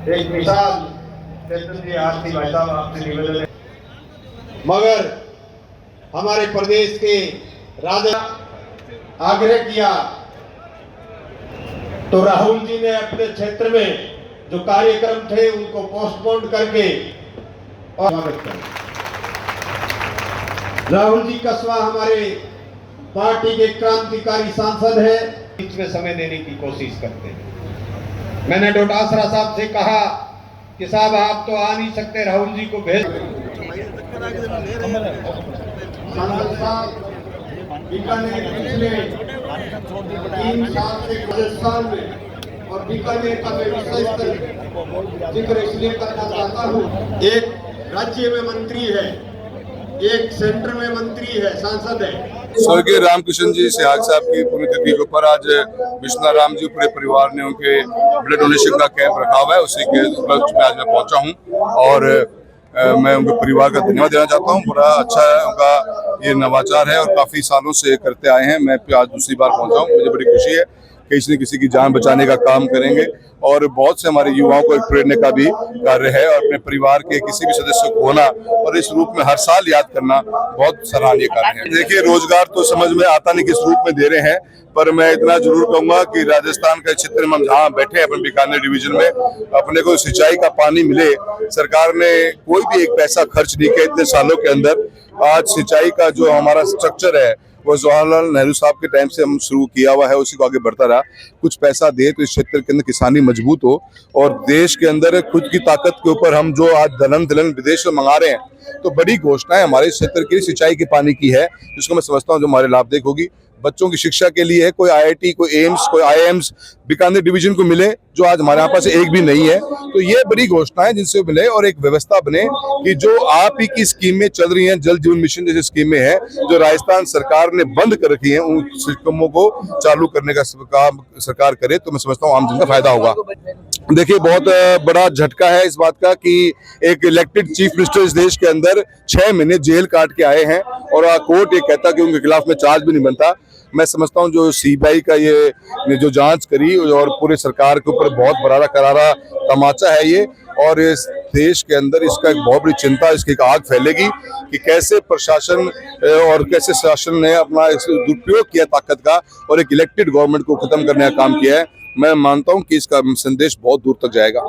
एक मिसाल चेतन जी आरती भाई साहब आपसे निवेदन है, मगर हमारे प्रदेश के राजा आग्रह किया तो राहुल जी ने अपने क्षेत्र में जो कार्यक्रम थे उनको पोस्टपोन करके और स्वागत किया। राहुल जी कसवा हमारे पार्टी के क्रांतिकारी सांसद है, बीच में समय देने की कोशिश करते हैं। मैंने डोटासरा साहब से कहा कि साहब आप तो आ नहीं सकते, राहुल जी को भेज। सांसद साहब बीकानेर पिछले 3 साल से राजस्थान में और बीकानेर का मैं विशेषकर जिक्र इसलिए करना चाहता हूँ, एक राज्य में मंत्री है, एक सेंटर में मंत्री है, सांसद है। स्वर्गीय रामकृष्ण जी सिहाग साहब की पुण्यतिथि के ऊपर आज विश्वनाथ राम जी पूरे परिवार ने उनके ब्लड डोनेशन का कैंप रखा हुआ है। उसी के उपलक्ष्य में आज मैं पहुंचा हूं और मैं उनके परिवार का धन्यवाद देना चाहता हूं। बड़ा अच्छा है उनका ये नवाचार है और काफी सालों से करते आए हैं। मैं आज दूसरी बार पहुंचा हूं, मुझे बड़ी खुशी है कि किसी न किसी की जान बचाने का काम करेंगे और बहुत से हमारे युवाओं को एक प्रेरणे का भी कार्य है और अपने परिवार के किसी भी सदस्य को होना और इस रूप में हर साल याद करना बहुत सराहनीय कार्य है। देखिए, रोजगार तो समझ में आता नहीं किस रूप में दे रहे हैं, पर मैं इतना जरूर कहूंगा कि राजस्थान के क्षेत्र में हम जहाँ बैठे हैं अपने बीकानेर डिवीजन में, अपने को सिंचाई का पानी मिले। सरकार ने कोई भी एक पैसा खर्च नहीं किया इतने सालों के अंदर। आज सिंचाई का जो हमारा स्ट्रक्चर है वो जवाहरलाल नेहरू साहब के टाइम से हम शुरू किया हुआ है, उसी को आगे बढ़ता रहा। कुछ पैसा दे तो इस क्षेत्र के अंदर किसानी मजबूत हो और देश के अंदर खुद की ताकत के ऊपर हम जो आज दलहन विदेश से मंगा रहे हैं, तो बड़ी घोषणा है हमारे क्षेत्र की सिंचाई के पानी की है, जिसको मैं समझता हूँ जो हमारे लाभदायक होगी। बच्चों की शिक्षा के लिए कोई IIT, कोई एम्स, कोई IIMs बीकानेर डिवीजन को मिले, जो आज हमारे यहाँ पास एक भी नहीं है। तो ये बड़ी घोषणा है जिनसे मिले और एक व्यवस्था बने कि जो आप ही की स्कीमें चल रही हैं, जल जीवन मिशन जैसी स्कीमें हैं जो राजस्थान सरकार ने बंद कर रखी हैं, उन स्कीमों को चालू करने का काम सरकार करे, तो मैं समझता हूँ आम जन का फायदा होगा। देखिए, बहुत बड़ा झटका है इस बात का कि एक इलेक्टेड चीफ मिनिस्टर इस देश के अंदर 6 महीने जेल काट के आए हैं और कोर्ट ये कहता कि उनके खिलाफ में चार्ज भी नहीं बनता। मैं समझता हूं जो CBI का ये जो जांच करी और पूरे सरकार के ऊपर बहुत बड़ा करारा तमाचा है ये, और इस देश के अंदर इसका एक बहुत बड़ी चिंता, इसकी एक आग फैलेगी कि कैसे प्रशासन और कैसे शासन ने अपना दुरुपयोग किया ताकत का और एक इलेक्टेड गवर्नमेंट को खत्म करने का काम किया है। मैं मानता हूं कि इसका संदेश बहुत दूर तक जाएगा।